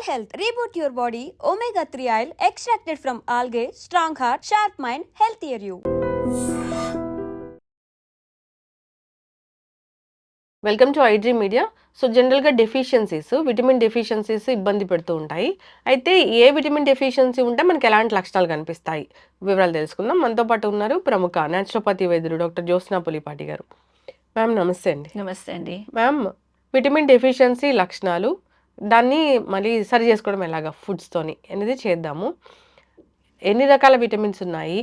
health. Reboot your body. Omega 3 oil extracted from algae. Strong heart, sharp mind, healthier you. Welcome to iDream media. So జనరల్గా deficiencies, vitamin deficiencies ఇబ్బంది పెడుతూ ఉంటాయి. అయితే ఏ vitamin deficiency ఉంటే మనకి ఎలాంటి లక్షణాలు కనిపిస్తాయి, వివరాలు తెలుసుకుందాం. మనతో పాటు ఉన్నారు ప్రముఖ న్యాచురోపతి వైద్యులు డాక్టర్ జ్యోత్స్నా పులిపాటి గారు. మ్యామ్ నమస్తే అండి. నమస్తే అండి. మ్యామ్, విటమిన్ డెఫిషియన్సీ లక్షణాలు, దాన్ని మళ్ళీ సరి చేసుకోవడం ఎలాగా ఫుడ్స్తోని అనేది చేద్దాము. ఎన్ని రకాల విటమిన్స్ ఉన్నాయి,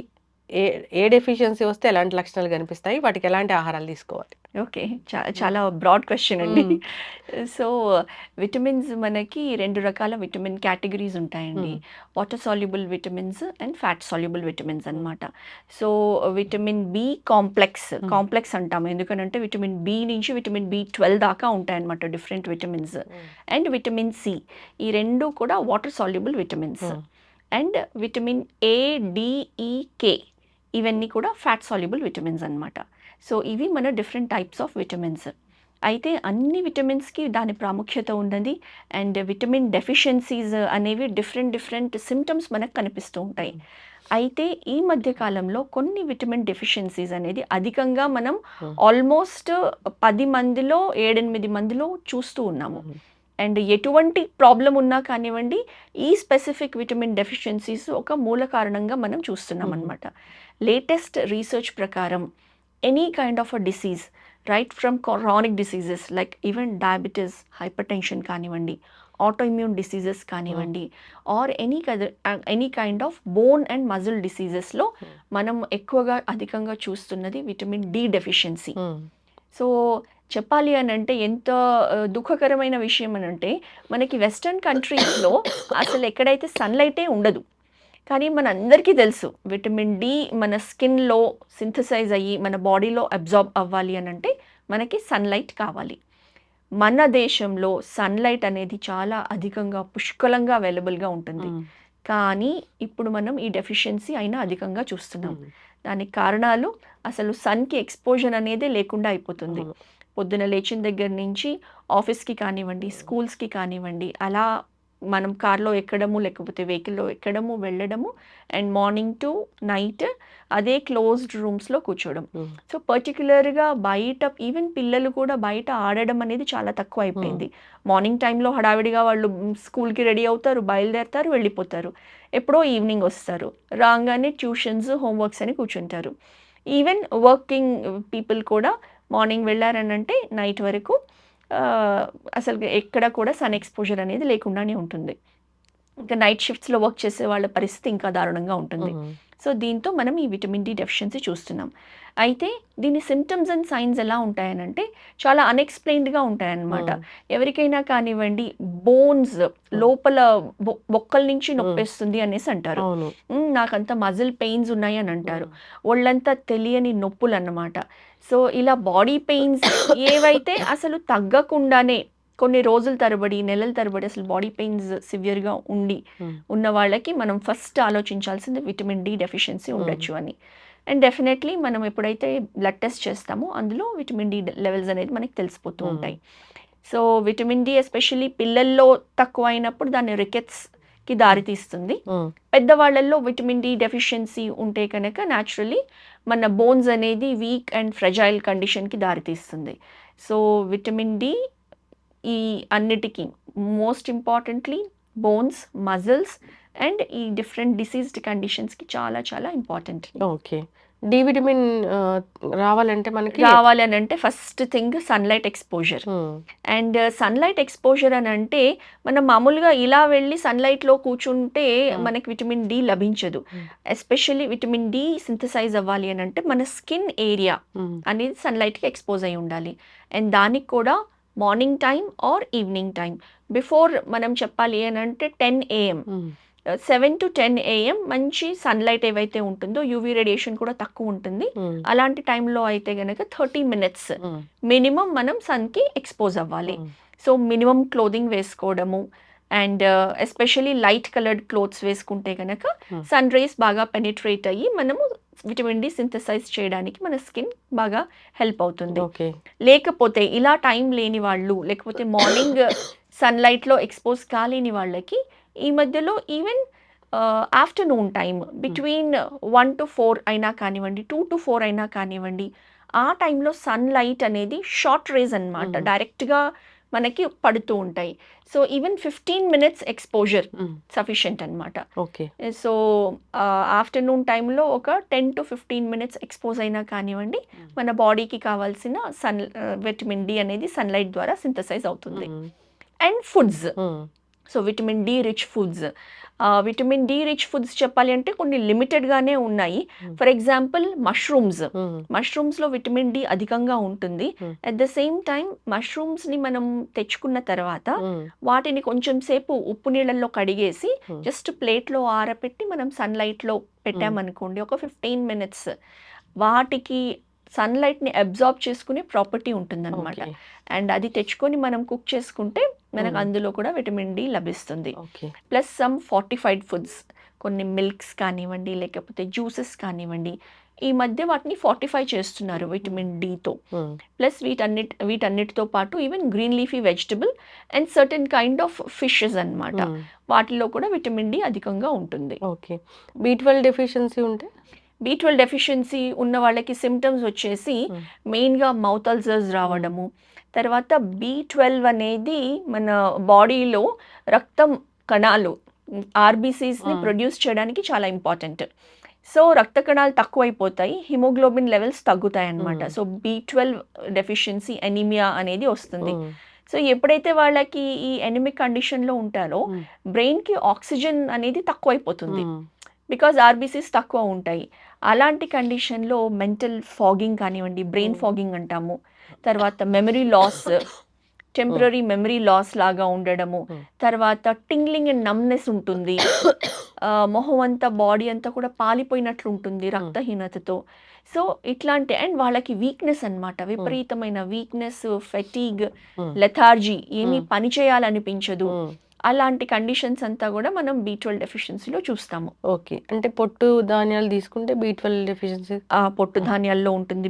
ఏ డెఫిషియన్సీ వస్తే ఎలాంటి లక్షణాలు కనిపిస్తాయి, వాటికి ఎలాంటి ఆహారాలు తీసుకోవాలి? ఓకే, చాలా బ్రాడ్ క్వశ్చన్ అండి. సో విటమిన్స్ మనకి 2 రకాల విటమిన్ కేటగిరీస్ ఉంటాయండి. Water soluble vitamins and fat soluble vitamins అన్నమాట. సో విటమిన్ బి కాంప్లెక్స్ అంటాము, ఎందుకంటే విటమిన్ బి నుంచి విటమిన్ B12 దాకా ఉంటాయన్నమాట different vitamins. And vitamin C, ఈ 2 కూడా water soluble vitamins. And vitamin ADEK, ఇవన్నీ కూడా ఫ్యాట్ సాల్యుబుల్ విటమిన్స్ అన్నమాట. సో ఇవి మన డిఫరెంట్ టైప్స్ ఆఫ్ విటమిన్స్. అయితే అన్ని విటమిన్స్కి దాని ప్రాముఖ్యత ఉన్నది. అండ్ విటమిన్ డెఫిషియన్సీస్ అనేవి డిఫరెంట్ సిమ్టమ్స్ మనకు కనిపిస్తూ ఉంటాయి. అయితే ఈ మధ్య కాలంలో కొన్ని విటమిన్ డెఫిషియన్సీస్ అనేది అధికంగా మనం ఆల్మోస్ట్ 10 మందిలో 7-8 మందిలో చూస్తూ ఉన్నాము. అండ్ ఎటువంటి ప్రాబ్లం ఉన్నా కానివ్వండి, ఈ స్పెసిఫిక్ విటమిన్ డెఫిషియన్సీస్ ఒక మూల కారణంగా మనం చూస్తున్నాం అనమాట. లేటెస్ట్ రీసెర్చ్ ప్రకారం any kind of a disease, right from chronic diseases like even diabetes, hypertension కానివ్వండి, ఆటోఇమ్యూన్ డిసీజెస్ కానివ్వండి, or any kind of bone and muscle డిసీజెస్లో మనం ఎక్కువగా అధికంగా చూస్తున్నది విటమిన్ డి డెఫిషియన్సీ. సో చెప్పాలి అని అంటే ఎంత దుఃఖకరమైన విషయం అని అంటే, మనకి వెస్టర్న్ కంట్రీస్లో అసలు ఎక్కడైతే సన్లైటే ఉండదు. కానీ మన అందరికీ తెలుసు విటమిన్ డి మన స్కిన్లో సింథసైజ్ అయ్యి మన బాడీలో అబ్జార్బ్ అవ్వాలి అని అంటే మనకి సన్లైట్ కావాలి. మన దేశంలో సన్లైట్ అనేది చాలా అధికంగా పుష్కలంగా అవైలబుల్గా ఉంటుంది. కానీ ఇప్పుడు మనం ఈ డెఫిషియన్సీ అయినా అధికంగా చూస్తున్నాం. దానికి కారణాలు, అసలు సన్కి ఎక్స్పోజర్ అనేదే లేకుండా అయిపోతుంది. పొద్దున లేచిన దగ్గర నుంచి ఆఫీస్కి కానివ్వండి, స్కూల్స్కి కానివ్వండి, అలా మనం కార్లో ఎక్కడము లేకపోతే వెహికల్లో ఎక్కడము వెళ్ళడము, అండ్ మార్నింగ్ టు నైట్ అదే క్లోజ్డ్ రూమ్స్లో కూర్చోవడం. సో పర్టికులర్గా బయట ఈవెన్ పిల్లలు కూడా బయట ఆడడం అనేది చాలా తక్కువ అయిపోయింది. మార్నింగ్ టైంలో హడావిడిగా వాళ్ళు స్కూల్కి రెడీ అవుతారు, బయలుదేరుతారు, వెళ్ళిపోతారు. ఎప్పుడో ఈవినింగ్ వస్తారు, రాగానే ట్యూషన్స్, హోంవర్క్స్ అని కూర్చుంటారు. ఈవెన్ వర్కింగ్ పీపుల్ కూడా మార్నింగ్ వెళ్ళారనంటే నైట్ వరకు అసలు ఎక్కడ కూడా సన్ ఎక్స్పోజర్ అనేది లేకుండానే ఉంటుంది. ఇంకా నైట్ షిఫ్ట్స్లో వర్క్ చేసే వాళ్ళ పరిస్థితి ఇంకా దారుణంగా ఉంటుంది. సో దీంతో మనం ఈ విటమిన్ డి డెఫిషియన్సీ చూస్తున్నాం. అయితే దీని సిమ్టమ్స్ అండ్ సైన్స్ ఎలా ఉంటాయనంటే చాలా అన్ఎక్స్ప్లెయిన్డ్గా ఉంటాయన్నమాట. ఎవరికైనా కానివ్వండి బోన్స్ లోపల బొక్కల నుంచి నొప్పేస్తుంది అనేసి అంటారు. నాకంత మజిల్ పెయిన్స్ ఉన్నాయి అని అంటారు. ఒళ్ళంతా తెలియని నొప్పులు అన్నమాట. సో ఇలా బాడీ పెయిన్స్ ఏవైతే అసలు తగ్గకుండానే కొన్ని రోజుల తరబడి, నెలల తరబడి అసలు బాడీ పెయిన్స్ సివియర్గా ఉన్న వాళ్ళకి మనం ఫస్ట్ ఆలోచించాల్సింది విటమిన్ డి డెఫిషియన్సీ ఉండొచ్చు అని. అండ్ డెఫినెట్లీ మనం ఎప్పుడైతే బ్లడ్ టెస్ట్ చేస్తామో అందులో విటమిన్ డి లెవెల్స్ అనేది మనకి తెలిసిపోతూ ఉంటాయి. సో విటమిన్ డి ఎస్పెషల్లీ పిల్లల్లో తక్కువ అయినప్పుడు దాన్ని రికెట్స్కి దారితీస్తుంది. పెద్దవాళ్ళల్లో విటమిన్ డి డెఫిషియన్సీ ఉంటే కనుక న్యాచురలీ మన బోన్స్ అనేది వీక్ అండ్ ఫ్రెజైల్ కండిషన్కి దారితీస్తుంది. సో విటమిన్ డి ఈ అన్నిటికీ most importantly bones, muscles and ఈ డిఫరెంట్ డిసీజ్డ్ కండిషన్స్కి చాలా చాలా ఇంపార్టెంట్. ఓకే, డి విటమిన్ రావాలి అని అంటే first thing sunlight exposure. And sunlight exposure అని అంటే మనం మామూలుగా ఇలా వెళ్ళి సన్లైట్లో కూర్చుంటే మనకి విటమిన్ డి లభించదు. ఎస్పెషల్లీ విటమిన్ డి సింథసైజ్ అవ్వాలి అని అంటే మన స్కిన్ ఏరియా అనేది సన్లైట్కి ఎక్స్పోజ్ అయి ఉండాలి. అండ్ దానికి కూడా morning time or evening time before మనం చెప్పాలి అని అంటే 10 AM, 7 to 10 AM మంచి సన్లైట్ ఏవైతే ఉంటుందో యూవీ రేడియేషన్ కూడా తక్కువ ఉంటుంది. అలాంటి టైంలో అయితే గనక 30 minutes మినిమం మనం సన్కి ఎక్స్పోజ్ అవ్వాలి. సో మినిమం క్లోదింగ్ వేసుకోవడము and especially light coloured clothes వేసుకుంటే కనుక సన్ రేస్ బాగా పెనిట్రేట్ అయ్యి మనము విటమిన్ డి సింథసైజ్ చేయడానికి మన స్కిన్ బాగా హెల్ప్ అవుతుంది. లేకపోతే ఇలా టైం లేని వాళ్ళు, లేకపోతే మార్నింగ్ సన్లైట్లో ఎక్స్పోజ్ కాలేని వాళ్ళకి ఈ మధ్యలో even afternoon time between 1 to 4 అయినా కానివ్వండి, 2 to 4 అయినా కానివ్వండి, ఆ టైంలో సన్లైట్ అనేది షార్ట్ రేస్ అనమాట, డైరెక్ట్గా మనకి పడుతూ ఉంటాయి. So even 15 minutes exposure sufficient అనమాట. ఓకే. సో ఆఫ్టర్నూన్ టైంలో ఒక 10 to 15 minutes ఎక్స్పోజ్ అయినా కానివ్వండి, మన బాడీకి కావాల్సిన విటమిన్ డి అనేది సన్లైట్ ద్వారా సింథసైజ్ అవుతుంది. And foods, so vitamin D rich foods, vitamin D rich foods చెప్పాలి అంటే కొన్ని లిమిటెడ్గానే ఉన్నాయి. ఫర్ ఎగ్జాంపుల్ మష్రూమ్స్లో విటమిన్ డి అధికంగా ఉంటుంది. అట్ ద సేమ్ టైం మష్రూమ్స్ని మనం తెచ్చుకున్న తర్వాత వాటిని కొంచెం సేపు ఉప్పు నీళ్ళల్లో కడిగేసి జస్ట్ ప్లేట్లో ఆరబెట్టి మనం సన్లైట్లో పెట్టామనుకోండి, ఒక 15 minutes వాటికి సన్లైట్ని అబ్జార్బ్ చేసుకునే ప్రాపర్టీ ఉంటుందన్నమాట. అండ్ అది తెచ్చుకొని మనం కుక్ చేసుకుంటే మనకు అందులో కూడా విటమిన్ డి లభిస్తుంది. ప్లస్ సమ్ ఫార్టిఫైడ్ ఫుడ్స్, కొన్ని మిల్క్స్ కానివ్వండి, లేకపోతే జ్యూసెస్ కానివ్వండి, ఈ మధ్య వాటిని ఫార్టిఫై చేస్తున్నారు విటమిన్ డితో. ప్లస్ వీటన్నిటితో పాటు even green leafy vegetable and certain kind of fishes అన్నమాట, వాటిలో కూడా విటమిన్ డి అధికంగా ఉంటుంది. ఓకే. B12 డెఫిషియన్సీ ఉంటే? B12 డెఫిషియన్సీ ఉన్న వాళ్ళకి సిమ్టమ్స్ వచ్చేసి మెయిన్గా మౌత్ అల్సర్స్ రావడము, తర్వాత B12 అనేది మన బాడీలో రక్తం కణాలు ఆర్బీసీస్ని ప్రొడ్యూస్ చేయడానికి చాలా ఇంపార్టెంట్. సో రక్త కణాలు తక్కువైపోతాయి, హిమోగ్లోబిన్ లెవెల్స్ తగ్గుతాయి అన్నమాట. సో B12 డెఫిషియన్సీ ఎనీమియా అనేది వస్తుంది. సో ఎప్పుడైతే వాళ్ళకి ఈ ఎనిమిక్ కండిషన్లో ఉంటారో బ్రెయిన్కి ఆక్సిజన్ అనేది తక్కువైపోతుంది, బికాజ్ ఆర్బీసీస్ తక్కువ ఉంటాయి. అలాంటి కండిషన్లో మెంటల్ ఫాగింగ్ కానివ్వండి, బ్రెయిన్ ఫాగింగ్ అంటాము, తర్వాత memory loss, temporary memory loss లాగా ఉండడము, తర్వాత టింగ్లింగ్ అండ్ నమ్నెస్ ఉంటుంది, మొహం అంతా బాడీ అంతా కూడా పాలిపోయినట్లు ఉంటుంది రక్తహీనతతో. సో ఇట్లాంటి అండ్ వాళ్ళకి వీక్నెస్ అన్నమాట, విపరీతమైన వీక్నెస్, ఫెటీగ్, లెథార్జీ, ఏమీ పని చేయాలనిపించదు, అలాంటి కండిషన్స్ అంతా కూడా మనం B12 డెఫిషియన్సీలో చూస్తాము. ఓకే. అంటే పొట్టు ధాన్యాలు తీసుకుంటే B12 డెఫిషియన్సీ? పొట్టు ధాన్యాల్లో ఉంటుంది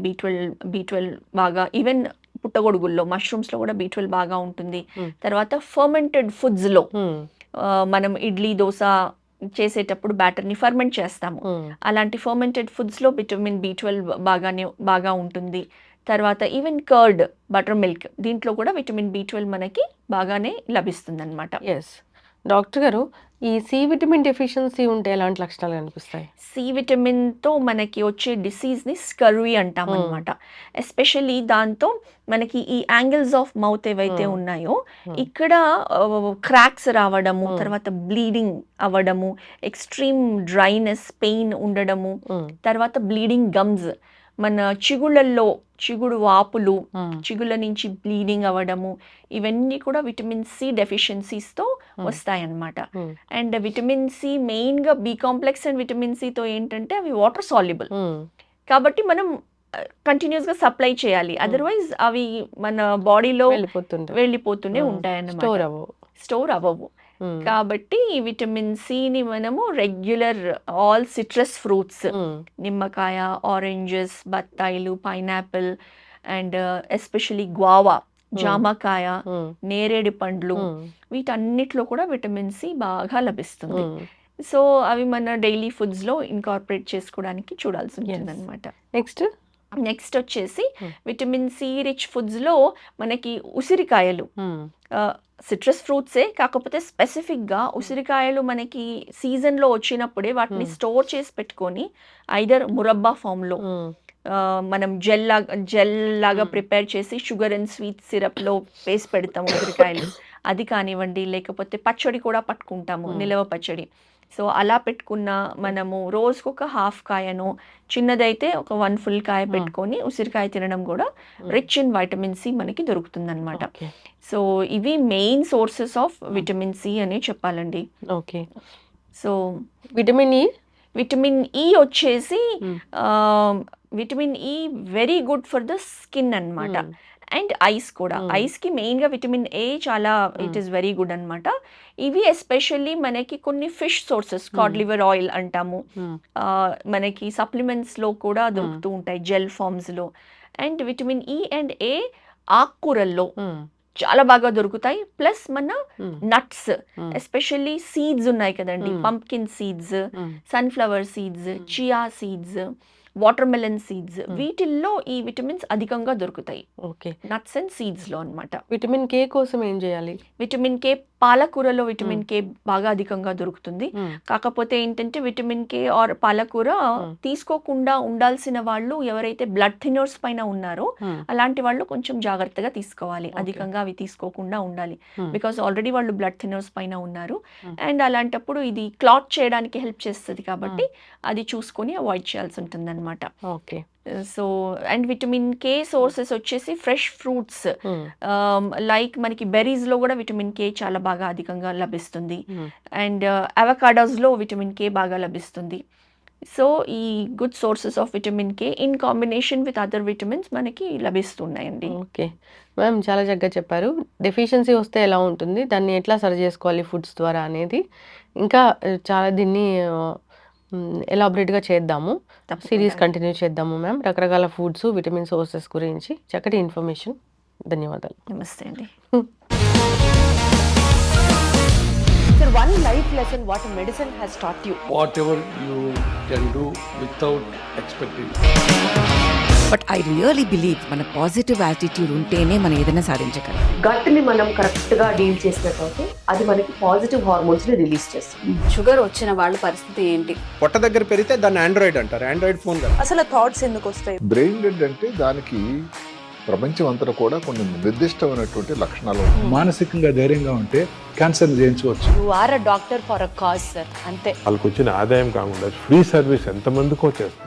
B12 బాగా. ఈవెన్ పుట్టగొడుగుల్లో, మష్రూమ్స్లో కూడా B12 బాగా ఉంటుంది. తర్వాత ఫర్మెంటెడ్ ఫుడ్స్లో మనం ఇడ్లీ, దోశ చేసేటప్పుడు బ్యాటర్ని ఫర్మెంట్ చేస్తాము, అలాంటి ఫర్మెంటెడ్ ఫుడ్స్లో విటమిన్ B12 బాగా ఉంటుంది. తర్వాత ఈవెన్ కర్డ్, బటర్ మిల్క్, దీంట్లో కూడా విటమిన్ B12 మనకి బాగానే లభిస్తుంది అనమాట. ఎస్ డాక్టర్ గారు, ఈ సి విటమిన్ డెఫిషియన్సీ ఉంటే ఎలాంటి లక్షణాలు కనిపిస్తాయి? సి విటమిన్తో మనకి వచ్చే డిసీజ్ని స్కర్వీ అంటాం అనమాట. ఎస్పెషల్లీ దాంతో మనకి ఈ యాంగిల్స్ ఆఫ్ మౌత్ ఏవైతే ఉన్నాయో ఇక్కడ క్రాక్స్ రావడము, తర్వాత బ్లీడింగ్ అవ్వడము, ఎక్స్ట్రీమ్ డ్రైనెస్, పెయిన్ ఉండడము, తర్వాత బ్లీడింగ్ గమ్స్, మన చిగుడు వాపులు, చిగుళ్ళ నుంచి బ్లీడింగ్ అవ్వడము, ఇవన్నీ కూడా విటమిన్ సి డెఫిషియన్సీస్తో వస్తాయన్నమాట. అండ్ విటమిన్ సి మెయిన్గా బి కాంప్లెక్స్ అండ్ విటమిన్ సితో ఏంటంటే అవి వాటర్ సాల్యుబుల్, కాబట్టి మనం కంటిన్యూస్గా సప్లై చేయాలి, అదర్వైజ్ అవి మన బాడీలో వెళ్ళిపోతూనే ఉంటాయన్నమాట, స్టోర్ అవ్వవు. కాబట్టి విటమిన్ సిని మనము రెగ్యులర్ ఆల్ సిట్రస్ ఫ్రూట్స్, నిమ్మకాయ, ఆరెంజెస్, బత్తాయిలు, పైనాపిల్ అండ్ ఎస్పెషలీ గ్వావా, జామకాయ, నేరేడు పండ్లు, వీటన్నిటిలో కూడా విటమిన్ సి బాగా లభిస్తుంది. సో అవి మన డైలీ ఫుడ్స్లో ఇన్కార్పొరేట్ చేసుకోవడానికి చూడాల్సి ఉంటుంది అనమాట. నెక్స్ట్ వచ్చేసి విటమిన్ సి రిచ్ ఫుడ్స్లో మనకి ఉసిరికాయలు, సిట్రస్ ఫ్రూట్సే, కాకపోతే స్పెసిఫిక్గా ఉసిరికాయలు మనకి సీజన్లో వచ్చినప్పుడే వాటిని స్టోర్ చేసి పెట్టుకొని ఐదర్ మురబ్బా ఫామ్లో మనం జెల్ లాగా ప్రిపేర్ చేసి షుగర్ అండ్ స్వీట్ సిరప్లో వేసి పెడతాము ఉసిరికాయలు, అది కానివ్వండి, లేకపోతే పచ్చడి కూడా పట్టుకుంటాము, నిలవ పచ్చడి. సో అలా పెట్టుకున్న మనము రోజుకొక హాఫ్ కాయను, చిన్నదైతే ఒక 1 full కాయ పెట్టుకొని ఉసిరికాయ తినడం కూడా రిచ్ ఇన్ వైటమిన్ సి మనకి దొరుకుతుంది అనమాట. సో ఇవి main sources of vitamin C అని చెప్పాలండి. ఓకే. సో విటమిన్ ఈ వచ్చేసి vitamin E very good for the skin అన్నమాట. అండ్ ఐస్ కూడా, ఐస్కి మెయిన్గా విటమిన్ ఏ చాలా ఇట్ ఈస్ వెరీ గుడ్ అనమాట. ఇవి ఎస్పెషల్లీ మనకి కొన్ని fish sources, cod liver oil అంటాము, మనకి సప్లిమెంట్స్లో కూడా దొరుకుతూ ఉంటాయి జెల్ ఫామ్స్లో. And vitamin E and A ఆకుకూరల్లో చాలా బాగా దొరుకుతాయి. ప్లస్ మన Hmm. Nuts, Hmm. Especially seeds ఉన్నాయి కదండి, Hmm. Pumpkin seeds, Hmm. Sunflower seeds, Hmm. Chia seeds, watermelon seeds, Hmm. వీటిల్లో ఈ విటమిన్స్ అధికంగా దొరుకుతాయి, ఓకే. నట్స్ అండ్ సీడ్స్లో అన్నమాట. విటమిన్ కే కోసం ఏం చేయాలి? విటమిన్ కే, పాలకూరలో విటమిన్ కే బాగా అధికంగా దొరుకుతుంది. Hmm. కాకపోతే ఏంటంటే విటమిన్ కే ఆర్ పాలకూర తీసుకోకుండా ఉండాల్సిన వాళ్ళు ఎవరైతే బ్లడ్ థిన్నర్స్ పైన ఉన్నారో Hmm. అలాంటి వాళ్ళు కొంచెం జాగ్రత్తగా తీసుకోవాలి, Okay. అధికంగా అవి తీసుకోకుండా ఉండాలి. Hmm. బికాస్ ఆల్రెడీ వాళ్ళు బ్లడ్ థిన్నర్స్ పైన ఉన్నారు. Hmm. అండ్ అలాంటప్పుడు ఇది క్లాట్ చేయడానికి హెల్ప్ చేస్తుంది కాబట్టి అది చూసుకొని అవాయిడ్ చేయాల్సి ఉంటుంది అనమాట. Okay. So and vitamin K sources వచ్చేసి ఫ్రెష్ ఫ్రూట్స్, Hmm. లైక్ మనకి బెర్రీస్లో కూడా విటమిన్ కే చాలా బాగా అధికంగా లభిస్తుంది. Hmm. అండ్ అవకాడోస్లో విటమిన్ కే బాగా లభిస్తుంది. సో ఈ good sources of vitamin K in combination with other vitamins మనకి లభిస్తున్నాయండి. ఓకే మ్యామ్, చాలా చక్కగా చెప్పారు. డెఫిషియన్సీ వస్తే ఎలా ఉంటుంది, దాన్ని ఎట్లా సరి చేసుకోవాలి ఫుడ్స్ ద్వారా అనేది, ఇంకా చాలా దీన్ని ఎలాబరేట్గా చేద్దాము, తప్పకుండా. సిరీస్ కంటిన్యూ చేద్దాము మ్యామ్. రకరకాల ఫుడ్స్, విటమిన్ సోర్సెస్ గురించి చక్కటి ఇన్ఫర్మేషన్. ధన్యవాదాలు. నమస్తే అండి. Sir, one life lesson what medicine has taught you. whatever you can do without expecting. But I really believe మన పాజిటివ్ యాటిట్యూడ్ ఉంటేనే మనం ఏదైనా సాధించగలం. గట్ని మనం కరెక్ట్గా డీల్ చేసినట్లయితే అది మనకి పాజిటివ్ హార్మోన్స్ని రిలీజ్ చేస్తుంది. షుగర్ వచ్చిన వాళ్ళ పరిస్థితి ఏంటి? పొట్ట దగ్గర పెరిగితే దాన్ని ఆండ్రాయిడ్ అంటారు, ఆండ్రాయిడ్ ఫోన్ కదా. అసలు థాట్స్ ఎందుకు వస్తాయి? బ్రెయిన్ డెడ్ అంటే దానికి ప్రపంచం అంతా కూడా కొన్ని నిర్దిష్టమైనటువంటి లక్షణాలు ఉంటాయి. మానసికంగా ధైర్యంగా ఉంటే క్యాన్సర్ జయించవచ్చు. You are a doctor for a cause sir, అంతే. వాళ్ళకి వచ్చిన ఆదాయం కాకుండా ఫ్రీ సర్వీస్ ఎంతమందికో చేస్తుంది.